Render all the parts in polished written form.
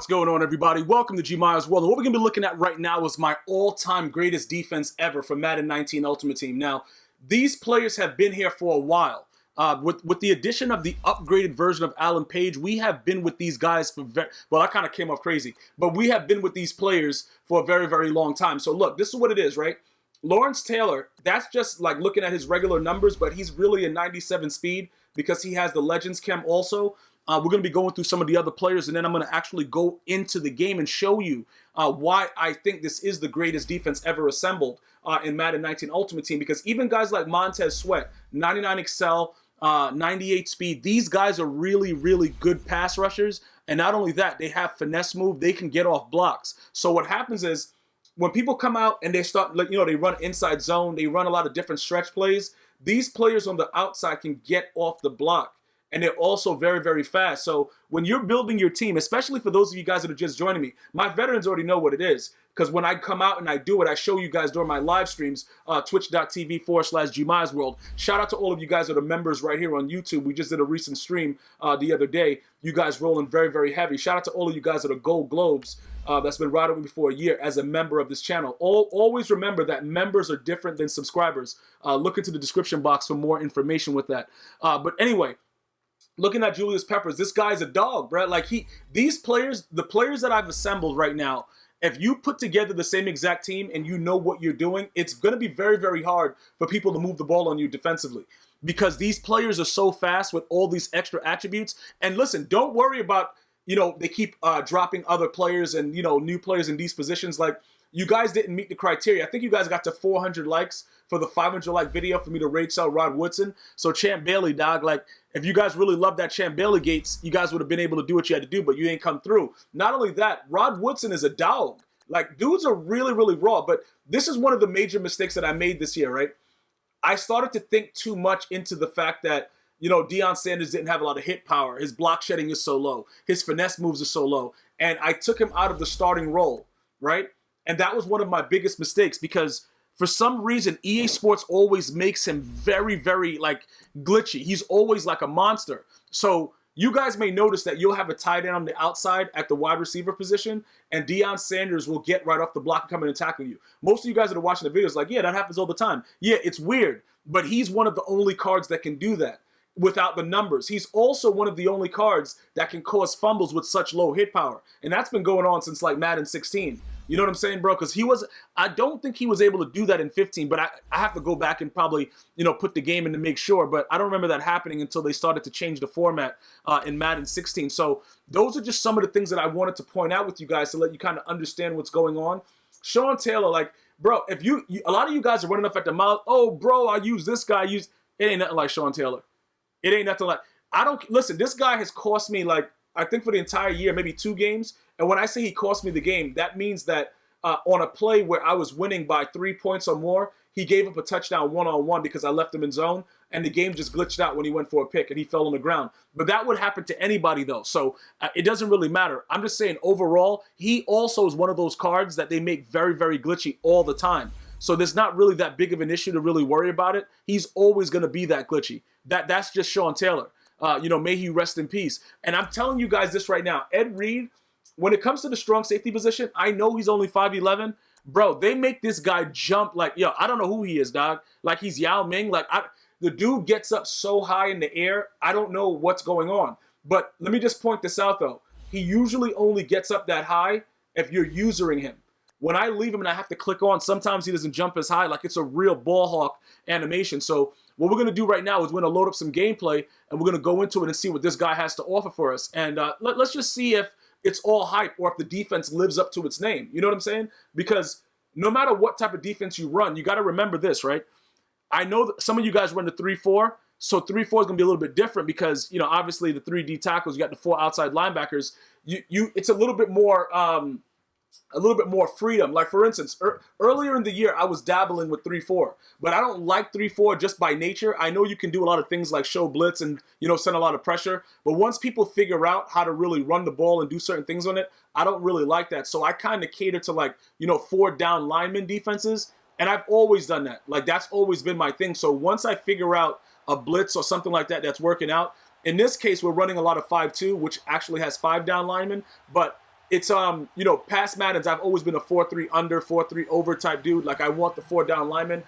What's going on, everybody? Welcome to GmiasWorld. What we're going to be looking at right now is my all-time greatest defense ever for Madden 19 Ultimate Team. Now, these players have been here for a while. With the addition of the upgraded version of Alan Page, we have been with these guys for well, I kind of came off crazy, but we have been with these players for a very, very long time. So look, this is what it is, right? Lawrence Taylor, that's just like looking at his regular numbers, but he's really a 97 speed because he has the Legends Chem also. We're going to be going through some of the other players, and then I'm going to actually go into the game and show you why I think this is the greatest defense ever assembled in Madden 19 Ultimate Team, because even guys like Montez Sweat, 99 Excel, 98 speed, these guys are really, really good pass rushers, and not only that, they have finesse move, they can get off blocks. So what happens is, when people come out and they start, like, they run inside zone, they run a lot of different stretch plays, these players on the outside can get off the block. And they're also very, very fast. So when you're building your team, especially for those of you guys that are just joining me, my veterans already know what it is. Because when I come out and I do it, I show you guys during my live streams, twitch.tv/GmiasWorld. Shout out to all of you guys that are members right here on YouTube. We just did a recent stream the other day. You guys rolling very, very heavy. Shout out to all of you guys that are Gold Globes. That's been riding with me for a year as a member of this channel. Always remember that members are different than subscribers. Look into the description box for more information with that. But anyway, looking at Julius Peppers, this guy's a dog, bro. Like these players, the players that I've assembled right now, if you put together the same exact team and you know what you're doing, it's going to be very, very hard for people to move the ball on you defensively, because these players are so fast with all these extra attributes. And listen, don't worry about, they keep dropping other players and, new players in these positions. Like, you guys didn't meet the criteria. I think you guys got to 400 likes for the 500 like video for me to rage sell Rod Woodson. So Champ Bailey, dog, like, if you guys really love that Champ Bailey Gates, you guys would have been able to do what you had to do, but you ain't come through. Not only that, Rod Woodson is a dog. Like, dudes are really, really raw. But this is one of the major mistakes that I made this year, right? I started to think too much into the fact that, Deion Sanders didn't have a lot of hit power. His block shedding is so low. His finesse moves are so low. And I took him out of the starting role, right? And that was one of my biggest mistakes, because for some reason, EA Sports always makes him very, very, like, glitchy. He's always like a monster. So you guys may notice that you'll have a tight end on the outside at the wide receiver position, and Deion Sanders will get right off the block and come in and tackle you. Most of you guys that are watching the videos like, yeah, that happens all the time. Yeah, it's weird, but he's one of the only cards that can do that without the numbers. He's also one of the only cards that can cause fumbles with such low hit power. And that's been going on since, like, Madden 16. You know what I'm saying, bro? Because I don't think he was able to do that in 15, but I have to go back and probably, put the game in to make sure. But I don't remember that happening until they started to change the format in Madden 16. So those are just some of the things that I wanted to point out with you guys to let you kind of understand what's going on. Sean Taylor, like, bro, if a lot of you guys are running up at the mouth, oh, bro, I use this guy, it ain't nothing like Sean Taylor. It ain't nothing like, listen, this guy has cost me, like, I think for the entire year, maybe 2 games. And when I say he cost me the game, that means that on a play where I was winning by 3 points or more, he gave up a touchdown one-on-one because I left him in zone, and the game just glitched out when he went for a pick and he fell on the ground. But that would happen to anybody, though, so it doesn't really matter. I'm just saying, overall, he also is one of those cards that they make very, very glitchy all the time. So there's not really that big of an issue to really worry about it. He's always going to be that glitchy. That's just Sean Taylor. May he rest in peace. And I'm telling you guys this right now. Ed Reed, when it comes to the strong safety position, I know he's only 5'11". Bro, they make this guy jump like, I don't know who he is, dog. Like, he's Yao Ming. Like, the dude gets up so high in the air, I don't know what's going on. But let me just point this out, though. He usually only gets up that high if you're usering him. When I leave him and I have to click on, sometimes he doesn't jump as high. Like, it's a real ball hawk animation. So what we're going to do right now is we're going to load up some gameplay, and we're going to go into it and see what this guy has to offer for us. And let's just see if it's all hype or if the defense lives up to its name. You know what I'm saying? Because no matter what type of defense you run, you got to remember this, right? I know that some of you guys run the 3-4, so 3-4 is going to be a little bit different because, obviously the 3D tackles, you got the 4 outside linebackers. It's a little bit more freedom. Like, for instance, earlier in the year, I was dabbling with 3-4, but I don't like 3-4 just by nature. I know you can do a lot of things like show blitz and, send a lot of pressure, but once people figure out how to really run the ball and do certain things on it, I don't really like that. So I kind of cater to, like, 4 down lineman defenses, and I've always done that. Like, that's always been my thing. So once I figure out a blitz or something like that that's working out, in this case, we're running a lot of 5-2, which actually has 5 down linemen, but it's past Maddens, I've always been a 4-3 under, 4-3 over type dude. Like, I want the 4 down lineman.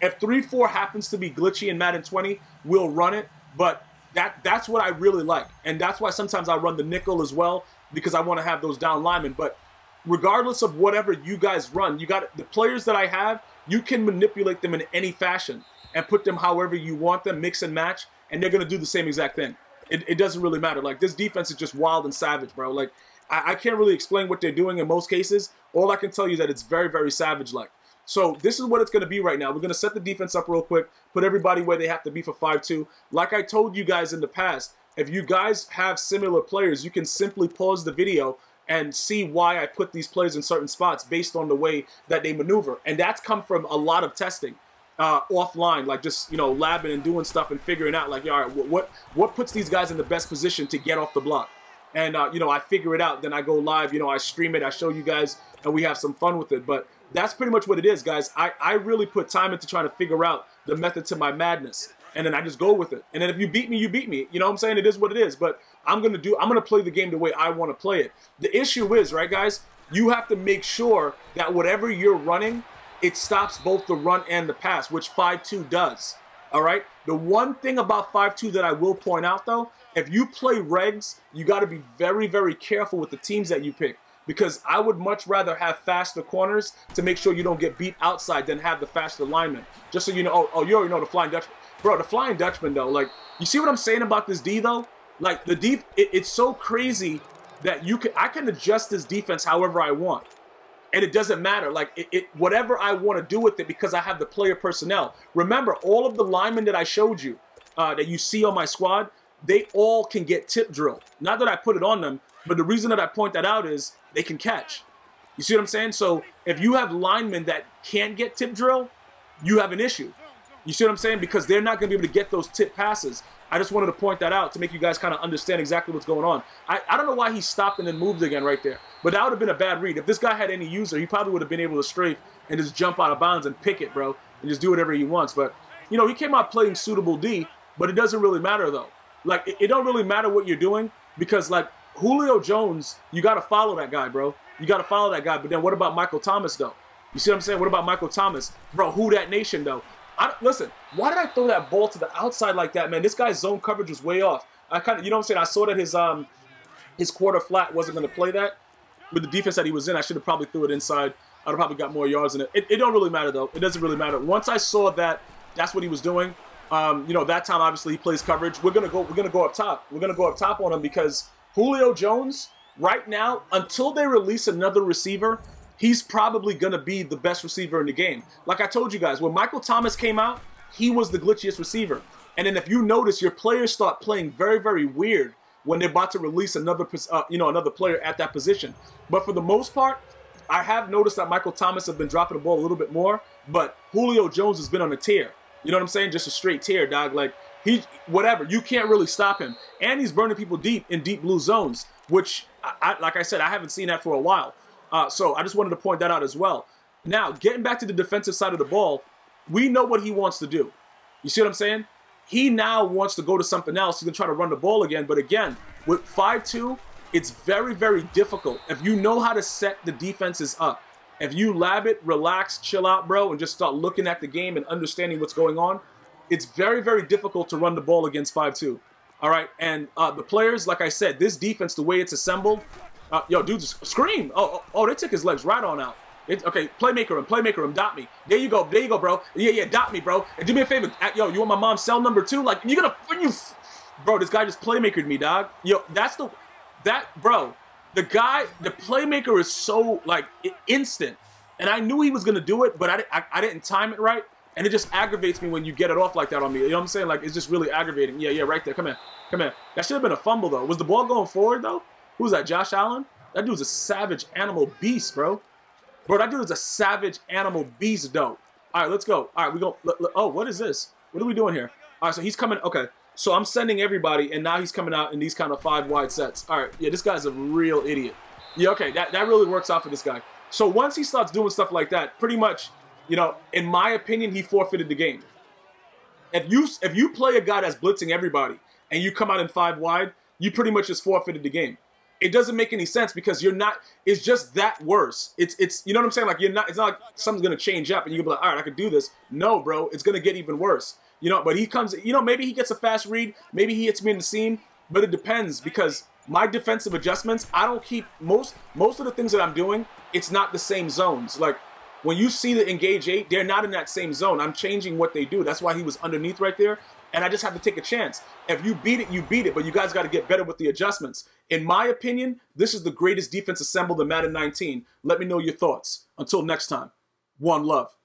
If 3-4 happens to be glitchy in Madden 20, we'll run it. But that's what I really like. And that's why sometimes I run the nickel as well, because I want to have those down linemen. But regardless of whatever you guys run, you got the players that I have, you can manipulate them in any fashion and put them however you want them, mix and match, and they're going to do the same exact thing. It doesn't really matter. Like, this defense is just wild and savage, bro. Like, I can't really explain what they're doing in most cases. All I can tell you is that it's very, very savage-like. So this is what it's going to be right now. We're going to set the defense up real quick, put everybody where they have to be for 5-2. Like I told you guys in the past, if you guys have similar players, you can simply pause the video and see why I put these players in certain spots based on the way that they maneuver. And that's come from a lot of testing offline, like just, labbing and doing stuff and figuring out, like, all right, what puts these guys in the best position to get off the block? And, I figure it out. Then I go live, I stream it, I show you guys, and we have some fun with it. But that's pretty much what it is, guys. I really put time into trying to figure out the method to my madness. And then I just go with it. And then if you beat me, you beat me. You know what I'm saying? It is what it is. But I'm going to play the game the way I want to play it. The issue is, right, guys, you have to make sure that whatever you're running, it stops both the run and the pass, which 5-2 does. All right? The one thing about 5-2 that I will point out, though, if you play regs, you got to be very, very careful with the teams that you pick. Because I would much rather have faster corners to make sure you don't get beat outside than have the faster linemen. Just so you know, you already know the Flying Dutchman. Bro, the Flying Dutchman, though, like, you see what I'm saying about this D, though? Like, the D, it's so crazy that I can adjust this defense however I want. And it doesn't matter. Like, whatever I want to do with it, because I have the player personnel. Remember, all of the linemen that I showed you, that you see on my squad, they all can get tip drill. Not that I put it on them, but the reason that I point that out is they can catch. You see what I'm saying? So if you have linemen that can't get tip drill, you have an issue. You see what I'm saying? Because they're not going to be able to get those tip passes. I just wanted to point that out to make you guys kind of understand exactly what's going on. I don't know why he stopped and then moved again right there. But that would have been a bad read. If this guy had any user, he probably would have been able to strafe and just jump out of bounds and pick it, bro, and just do whatever he wants. But, he came out playing suitable D, but it doesn't really matter, though. Like, it don't really matter what you're doing because, like, Julio Jones, you got to follow that guy, bro. You got to follow that guy. But then what about Michael Thomas, though? You see what I'm saying? What about Michael Thomas? Bro, who that nation, though? Listen, why did I throw that ball to the outside like that, man? This guy's zone coverage was way off. I kind of, you know what I'm saying? I saw that his quarter flat wasn't going to play that. With the defense that he was in, I should have probably threw it inside. I'd have probably got more yards in it. It don't really matter, though. It doesn't really matter. Once I saw that that's what he was doing, that time, obviously, he plays coverage. We're gonna go up top. We're gonna go up top on him because Julio Jones, right now, until they release another receiver, he's probably gonna be the best receiver in the game. Like I told you guys, when Michael Thomas came out, he was the glitchiest receiver. And then if you notice, your players start playing very, very weird when they're about to release another player at that position. But for the most part, I have noticed that Michael Thomas has been dropping the ball a little bit more, but Julio Jones has been on a tear. You know what I'm saying? Just a straight tear, dog. Like, whatever. You can't really stop him. And he's burning people deep in deep blue zones, which, like I said, I haven't seen that for a while. So I just wanted to point that out as well. Now, getting back to the defensive side of the ball, we know what he wants to do. You see what I'm saying? He now wants to go to something else. He's going to try to run the ball again. But again, with 5-2, it's very, very difficult. If you know how to set the defenses up, if you lab it, relax, chill out, bro, and just start looking at the game and understanding what's going on, it's very, very difficult to run the ball against 5-2. All right? And the players, like I said, this defense, the way it's assembled, dude, just scream. Oh, they took his legs right on out. Okay, playmaker him, dot me. There you go, bro. Yeah, dot me, bro. And do me a favor, you want my mom's cell number too? Like, bro, this guy just playmakered me, dog. Bro, the playmaker is so, like, instant. And I knew he was going to do it, but I didn't time it right. And it just aggravates me when you get it off like that on me. You know what I'm saying? Like, it's just really aggravating. Yeah, right there. Come here. That should have been a fumble, though. Was the ball going forward, though? Who was that, Josh Allen? That dude's a savage animal beast, bro. Bro, that dude is a savage animal beast, though. All right, let's go. All right, we go. Oh, what is this? What are we doing here? All right, so he's coming. Okay, so I'm sending everybody, and now he's coming out in these kind of 5 wide sets. All right, yeah, this guy's a real idiot. Yeah, okay, that really works out for this guy. So once he starts doing stuff like that, pretty much, in my opinion, he forfeited the game. If you play a guy that's blitzing everybody, and you come out in 5 wide, you pretty much just forfeited the game. it doesn't make any sense because you're not. It's just that worse. It's you know what I'm saying? Like you're not. It's not like something's gonna change up and you can be like, all right, I can do this. No, bro, it's gonna get even worse. You know, but he comes. You know, maybe he gets a fast read. Maybe he hits me in the seam. But it depends because my defensive adjustments, I don't keep most of the things that I'm doing. It's not the same zones. Like when you see the engage 8, they're not in that same zone. I'm changing what they do. That's why he was underneath right there. And I just have to take a chance. If you beat it, you beat it. But you guys got to get better with the adjustments. In my opinion, this is the greatest defense assembled in Madden 19. Let me know your thoughts. Until next time, one love.